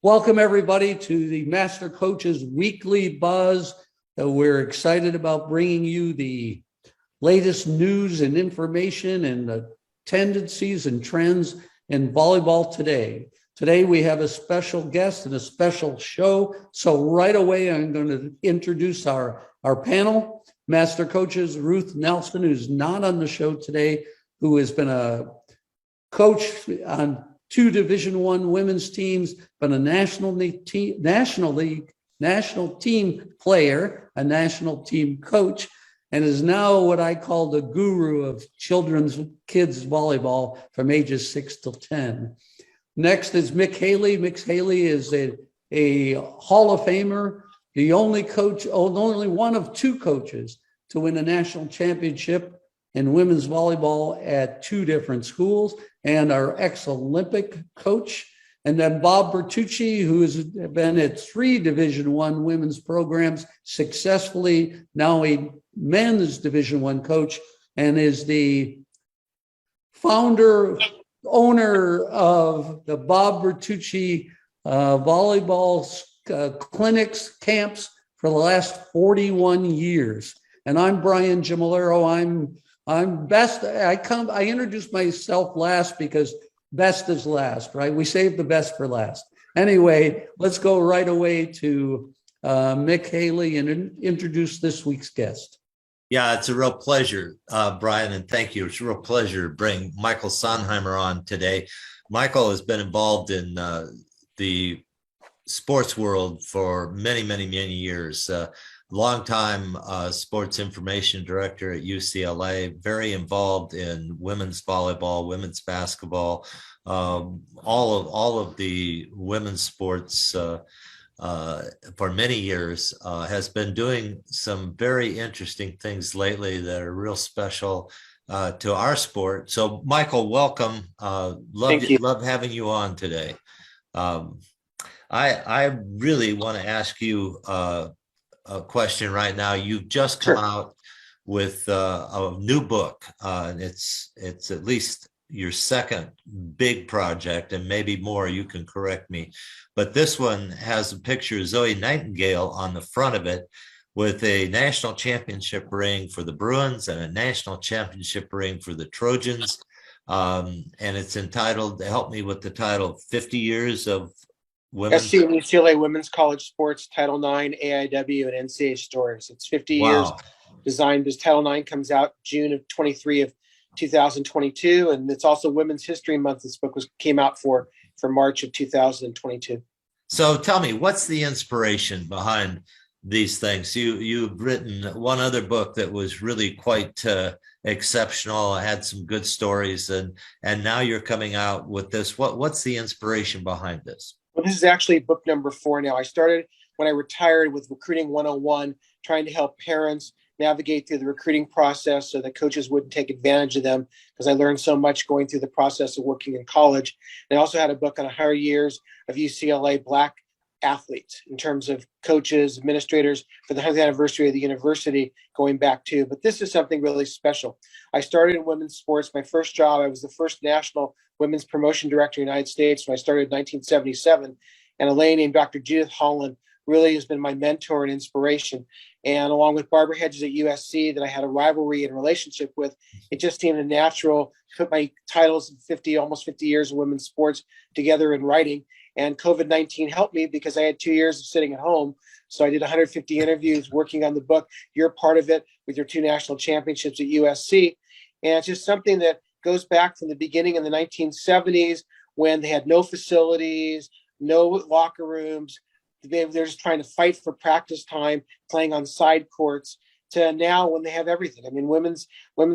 Welcome, everybody, to the Master Coaches Weekly Buzz. We're excited about bringing you the latest news and information and the tendencies and trends in volleyball today. Today, we have a special guest and a special show. So right away, I'm going to introduce our panel. Master Coaches Ruth Nelson, who's not on the show today, who has been a coach on 2 Division I women's teams, been a national team player, a national team coach, and is now what I call the guru of children's kids volleyball from ages 6 to 10. Next is Mick Haley. Mick Haley is a Hall of Famer, the only one of 2 coaches to win a national championship in women's volleyball at 2 different schools, and our ex-Olympic coach. And then Bob Bertucci, who has been at 3 Division I women's programs successfully, now a men's Division I coach, and is the owner of the Bob Bertucci volleyball clinics, camps for the last 41 years. And I'm Brian Gimolero. I'm best. I introduce myself last because best is last, right? We save the best for last. Anyway, let's go right away to Mick Haley and introduce this week's guest. Yeah, it's a real pleasure, Brian, and thank you. It's a real pleasure to bring Michael Sondheimer on today. Michael has been involved in the sports world for many, many, many years. Longtime sports information director at UCLA, very involved in women's volleyball, women's basketball, all of the women's sports for many years, has been doing some very interesting things lately that are real special to our sport. So Michael, welcome. Love having you on today. I really want to ask you a question right now. You've just come out with a new book. It's at least your second big project, and maybe more. You can correct me, but this one has a picture of Zoe Nightingale on the front of it, with a national championship ring for the Bruins and a national championship ring for the Trojans. And it's entitled, help me with the title, 50 Years of Women's SC and UCLA Women's College Sports, Title IX, AIW, and NCAA Stories. It's 50 years designed because Title IX comes out June of 23 of 2022, and it's also Women's History Month. This book came out for March of 2022. So tell me, what's the inspiration behind these things? You've written one other book that was really quite exceptional, had some good stories, and now you're coming out with this. What's the inspiration behind this? Well, this is actually book number 4 now. I started when I retired with Recruiting 101, trying to help parents navigate through the recruiting process so that coaches wouldn't take advantage of them, because I learned so much going through the process of working in college. And I also had a book on 100 years of UCLA Black athletes in terms of coaches, administrators for the 100th anniversary of the university going back to. But this is something really special. I started in women's sports. My first job, I was the first national women's promotion director in the United States when I started in 1977. And a lady named Dr. Judith Holland really has been my mentor and inspiration. And along with Barbara Hedges at USC, that I had a rivalry and relationship with, it just seemed natural to put my titles of almost 50 years of women's sports together in writing. And COVID-19 helped me because I had 2 years of sitting at home. So I did 150 interviews working on the book. You're part of it with your 2 national championships at USC. And it's just something that goes back from the beginning in the 1970s, when they had no facilities, no locker rooms. They're just trying to fight for practice time, playing on side courts, to now when they have everything. I mean, women's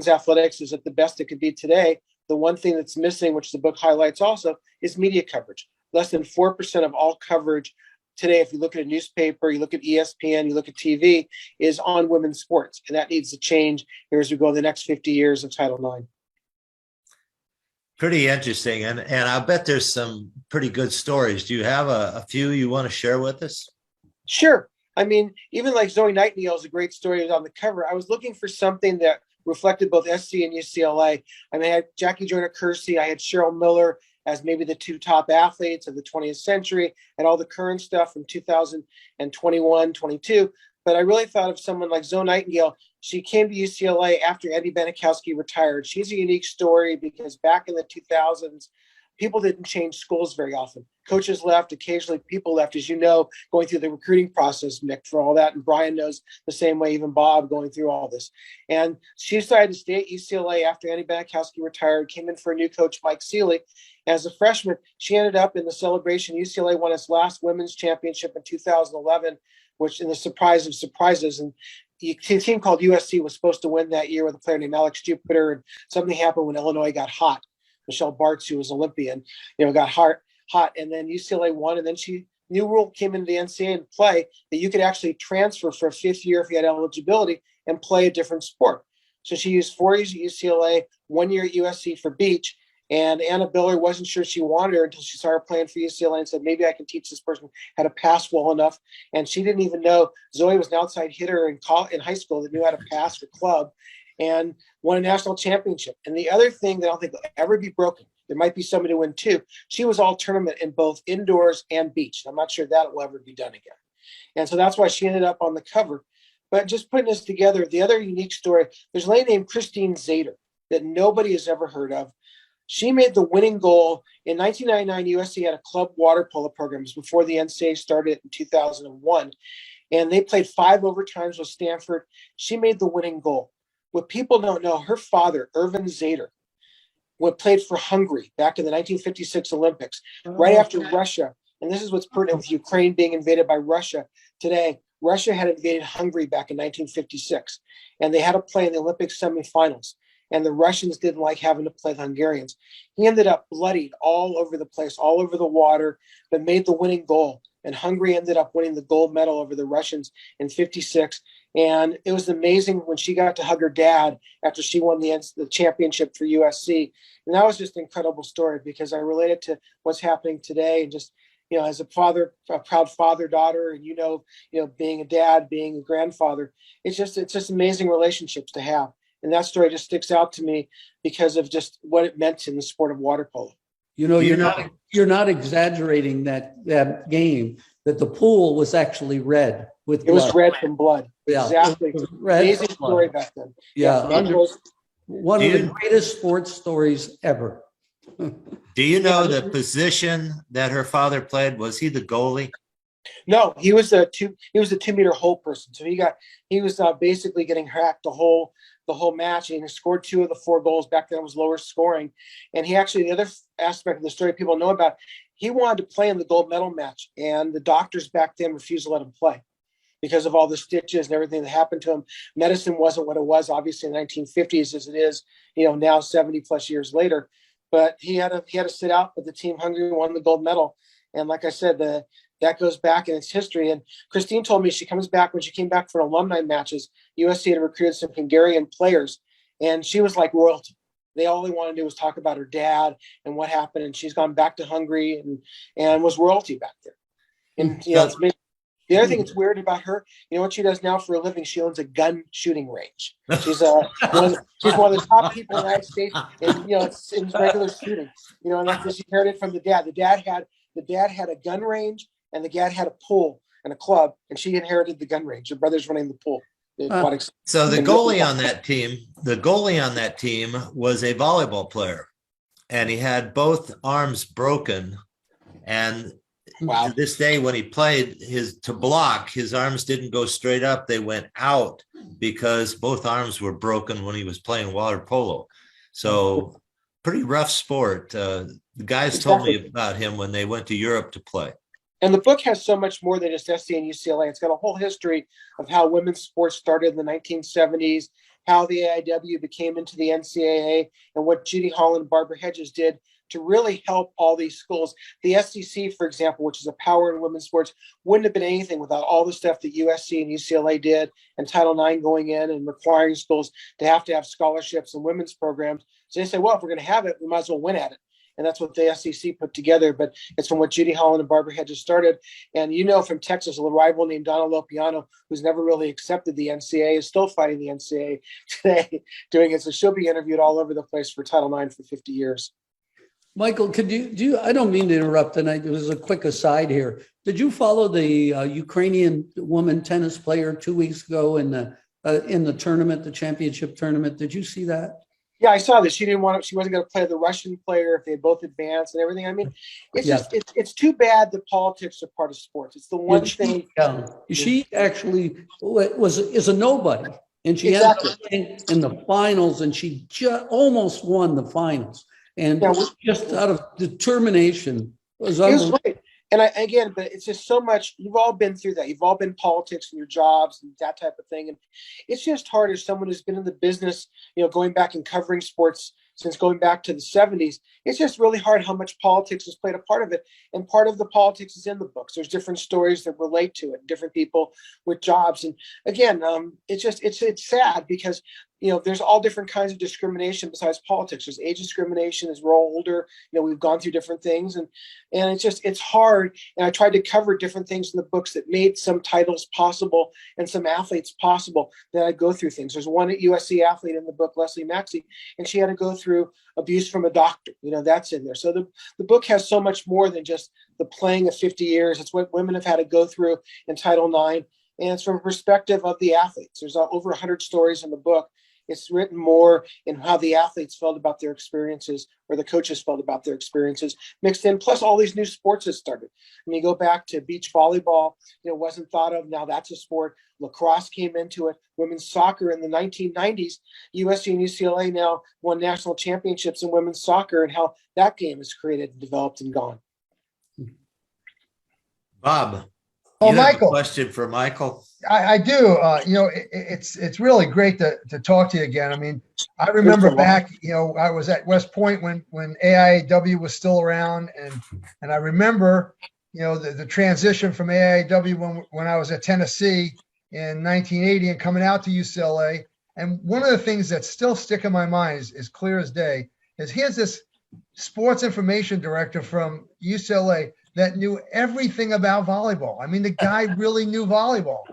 athletics is at the best it could be today. The one thing that's missing, which the book highlights also, is media coverage. Less than 4% of all coverage today, if you look at a newspaper, you look at ESPN, you look at TV, is on women's sports. And that needs to change here as we go the next 50 years of Title IX. Pretty interesting. And I bet there's some pretty good stories. Do you have a few you want to share with us? Sure. I mean, even like Zoe Nightingale is a great story. It was on the cover. I was looking for something that reflected both SC and UCLA. I mean, I had Jackie Joyner Kersey, I had Cheryl Miller, as maybe the two top athletes of the 20th century and all the current stuff from 2021, 22. But I really thought of someone like Zoe Nightingale. She came to UCLA after Eddie Benikowski retired. She's a unique story because back in the 2000s, people didn't change schools very often. Coaches left, occasionally people left, as you know, going through the recruiting process, Nick, for all that. And Brian knows the same way, even Bob going through all this. And she decided to stay at UCLA after Annie Benikowski retired, came in for a new coach, Mike Seeley. As a freshman, she ended up in the celebration. UCLA won its last women's championship in 2011, which in the surprise of surprises. And a team called USC was supposed to win that year with a player named Alex Jupiter. And something happened when Illinois got hot. Michelle Bartz, who was Olympian, got hot, and then UCLA won, and then new rule came into the NCAA and play that you could actually transfer for a fifth year if you had eligibility and play a different sport. So she used 4 years at UCLA, 1 year at USC for beach, and Anna Biller wasn't sure she wanted her until she started playing for UCLA and said, maybe I can teach this person how to pass well enough. And she didn't even know Zoe was an outside hitter in high school that knew how to pass for club, and won a national championship. And the other thing that I don't think will ever be broken, there might be somebody to win too, she was all tournament in both indoors and beach. I'm not sure that will ever be done again. And so that's why she ended up on the cover. But just putting this together, the other unique story, there's a lady named Christine Zader that nobody has ever heard of. She made the winning goal in 1999. USC had a club water polo program. It was before the NCAA started in 2001. And they played 5 overtimes with Stanford. She made the winning goal. What people don't know, her father, Irvin Zader, played for Hungary back in the 1956 Olympics, right after Russia. And this is what's pertinent with Ukraine being invaded by Russia today. Russia had invaded Hungary back in 1956, and they had to play in the Olympic semifinals. And the Russians didn't like having to play the Hungarians. He ended up bloodied all over the place, all over the water, but made the winning goal. And Hungary ended up winning the gold medal over the Russians in 56. And it was amazing when she got to hug her dad after she won the championship for USC. And that was just an incredible story because I related to what's happening today. And just, as a father, a proud father, daughter, and, being a dad, being a grandfather, it's just amazing relationships to have. And that story just sticks out to me because of just what it meant in the sport of water polo. You're not exaggerating that game, that the pool was actually red with blood. It was red from blood. Yeah, exactly. Amazing story back then. Yeah. One of the greatest sports stories ever. Do you know the position that her father played? Was he the goalie? No, he was a 2-meter hole person. So he was basically getting hacked the whole match, and he scored 2 of the 4 goals. Back then it was lower scoring. And he actually, the other aspect of the story people know about, he wanted to play in the gold medal match, and the doctors back then refused to let him play because of all the stitches and everything that happened to him. Medicine wasn't what it was, obviously, in the 1950s as it is, now 70 plus years later. But he had to sit out, but the team Hungary won the gold medal. And like I said, that goes back in its history. And Christine told me when she came back for alumni matches, USC had recruited some Hungarian players, and she was like royalty. All they wanted to do was talk about her dad and what happened. And she's gone back to Hungary and was royalty back there. And, the other thing that's weird about her, what she does now for a living, she owns a gun shooting range. She's one of the top people in the United States in regular shooting. And that's what she inherited from the dad. The dad had a gun range, and the dad had a pool and a club, and she inherited the gun range. Her brother's running the pool. So the goalie on that team was a volleyball player, and he had both arms broken. And to this day, when he played to block, his arms didn't go straight up; they went out because both arms were broken when he was playing water polo. So pretty rough sport. The guys told me about him when they went to Europe to play. And the book has so much more than just SC and UCLA. It's got a whole history of how women's sports started in the 1970s, how the AIW became into the NCAA, and what Judy Holland and Barbara Hedges did to really help all these schools. The SEC, for example, which is a power in women's sports, wouldn't have been anything without all the stuff that USC and UCLA did, and Title IX going in and requiring schools to have scholarships and women's programs. So they said, well, if we're going to have it, we might as well win at it. And that's what the SEC put together. But it's from what Judy Holland and Barbara Hedges started. And from Texas, a rival named Donna Lopiano, who's never really accepted the NCAA, is still fighting the NCAA today, doing it. So she'll be interviewed all over the place for Title IX for 50 years. Michael, I don't mean to interrupt, and it was a quick aside here. Did you follow the Ukrainian woman tennis player 2 weeks ago in the tournament, the championship tournament? Did you see that? Yeah, I saw this. She wasn't going to play the Russian player if they both advanced and everything. I mean, it's Yeah. just, it's too bad that politics are part of sports. It's the one thing. She actually is a nobody, and she Exactly. ended up playing in the finals, and she just almost won the finals, and just out of determination. It was right. And but it's just so much. You've all been through that. You've all been politics in your jobs and that type of thing. And it's just hard as someone who's been in the business, going back and covering sports since going back to the 70s. It's just really hard how much politics has played a part of it. And part of the politics is in the books. There's different stories that relate to it, different people with jobs. And again, it's sad because there's all different kinds of discrimination besides politics. There's age discrimination as we're all older. We've gone through different things, and it's hard. And I tried to cover different things in the books that made some titles possible and some athletes possible that I go through things. There's one USC athlete in the book, Leslie Maxey, and she had to go through abuse from a doctor. That's in there. So the book has so much more than just the playing of 50 years. It's what women have had to go through in Title IX. And it's from a perspective of the athletes. There's over 100 stories in the book. It's written more in how the athletes felt about their experiences or the coaches felt about their experiences mixed in, plus all these new sports that started. I mean, you go back to beach volleyball, wasn't thought of. Now that's a sport. Lacrosse came into it. Women's soccer in the 1990s, USC and UCLA now won national championships in women's soccer, and how that game is created and developed and gone. Bob, oh, you have Michael, a question for Michael? I do. It's really great to talk to you again. I mean, I remember back, I was at West Point when AIAW was still around, and I remember, the transition from AIAW when I was at Tennessee in 1980 and coming out to UCLA. And one of the things that still stick in my mind is clear as day is here's this sports information director from UCLA that knew everything about volleyball. I mean, the guy really knew volleyball.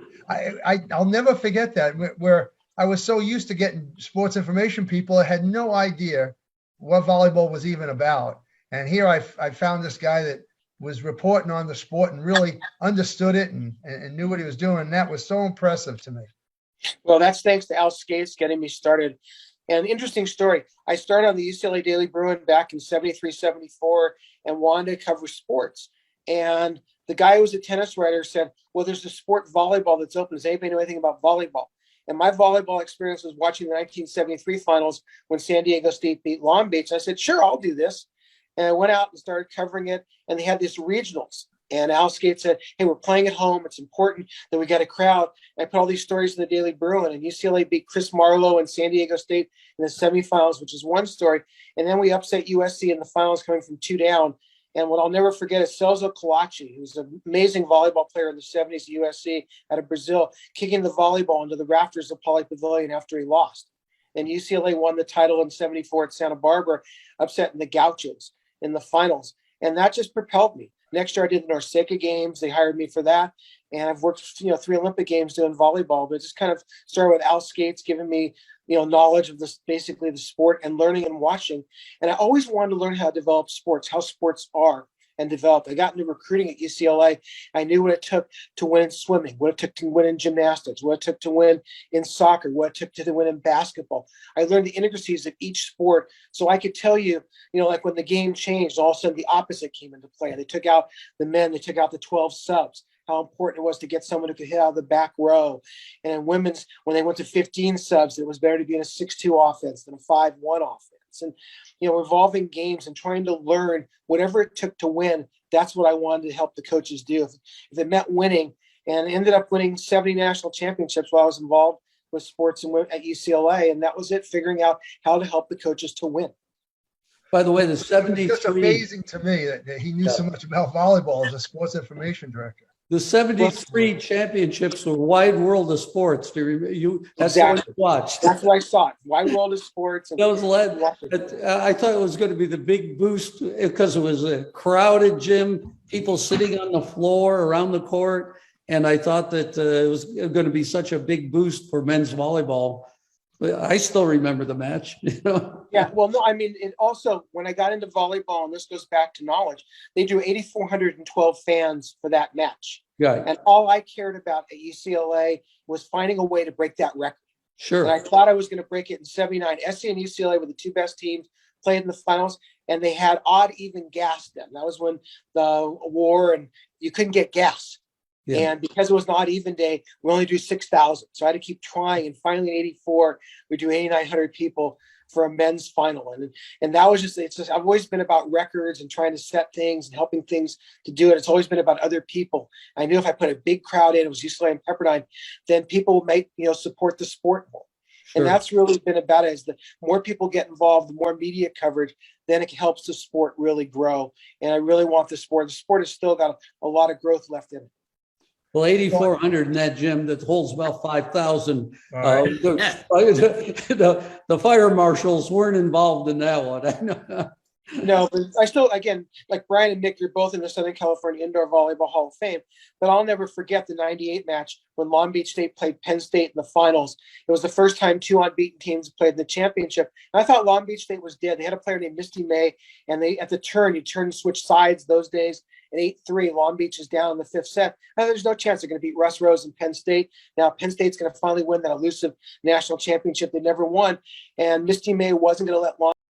I'll never forget that, where I was so used to getting sports information people, I had no idea what volleyball was even about. And here I found this guy that was reporting on the sport and really understood it and knew what he was doing. And that was so impressive to me. Well, that's thanks to Al Skates getting me started. And interesting story. I started on the UCLA Daily Bruin back in 73, 74 and wanted to cover sports. And the guy who was a tennis writer said, well, there's a sport volleyball that's open. Does anybody know anything about volleyball? And my volleyball experience was watching the 1973 finals when San Diego State beat Long Beach. I said, sure, I'll do this. And I went out and started covering it. And they had this regionals. And Al Skates said, hey, we're playing at home. It's important that we get a crowd. And I put all these stories in the Daily Bruin. And UCLA beat Chris Marlowe and San Diego State in the semifinals, which is one story. And then we upset USC in the finals coming from 2 down. And what I'll never forget is Celso Kalachi, who's an amazing volleyball player in the 70s at USC out of Brazil, kicking the volleyball into the rafters of Pauley Pavilion after he lost. And UCLA won the title in 74 at Santa Barbara, upsetting the Gauchos in the finals. And that just propelled me. Next year I did the Norseca Games. They hired me for that. And I've worked, 3 Olympic Games doing volleyball, but it just kind of started with Al Skates giving me, knowledge of this, basically the sport and learning and watching. And I always wanted to learn how to develop sports, how sports are and develop. I got into recruiting at UCLA. I knew what it took to win in swimming, what it took to win in gymnastics, what it took to win in soccer, what it took to win in basketball. I learned the intricacies of each sport. So I could tell you, like when the game changed, all of a sudden the opposite came into play. They took out the men, they took out the 12 subs, how important it was to get someone who could hit out of the back row. And in women's, when they went to 15 subs, it was better to be in a 6-2 offense than a 5-1 offense. And, evolving games and trying to learn whatever it took to win. That's what I wanted to help the coaches do. If it meant winning, and ended up winning 70 national championships while I was involved with sports and at UCLA. And that was it, figuring out how to help the coaches to win. By the way, the 73. It's just amazing to me that he knew so much about volleyball as a sports information director. The 73 championships were Wide World of Sports. Do you that's exactly. what you watched. That's what I saw. Wide World of Sports. And that was led. I thought it was going to be the big boost because it was a crowded gym, people sitting on the floor around the court. And I thought that it was going to be such a big boost for men's volleyball. I still remember the match. Yeah, well, no, I mean, it also, when I got into volleyball, and this goes back to knowledge, they drew 8,412 fans for that match. Right. And all I cared about at UCLA was finding a way to break that record. Sure. And I thought I was going to break it in 79. SC and UCLA were the two best teams, played in the finals, and they had odd even gas then. That was when the war and you couldn't get gas. Yeah. And because it was an odd even day, we only drew 6,000. So I had to keep trying. And finally in 84, we drew 8,900 people for a men's final. And that was just, I've always been about records and trying to set things and helping things to do it. It's always been about other people. I knew if I put a big crowd in, it was UCLA and Pepperdine, then people might, support the sport more. Sure. And that's really been about it, is the more people get involved, the more media coverage, then it helps the sport really grow. And I really want the sport has still got a lot of growth left in it. Well, 8,400 in that gym that holds about 5,000. Right. The fire marshals weren't involved in that one. I know. No, but I still, again, like Brian and Nick, you're both in the Southern California Indoor Volleyball Hall of Fame, but I'll never forget the 98 match when Long Beach State played Penn State in the finals. It was the first time two unbeaten teams played in the championship. And I thought Long Beach State was dead. They had a player named Misty May, and they, at the turn, you turn and switch sides those days. At 8-3, Long Beach is down in the fifth set. And there's no chance they're going to beat Russ Rose and Penn State. Now, Penn State's going to finally win that elusive national championship they never won. And Misty May wasn't going to let Long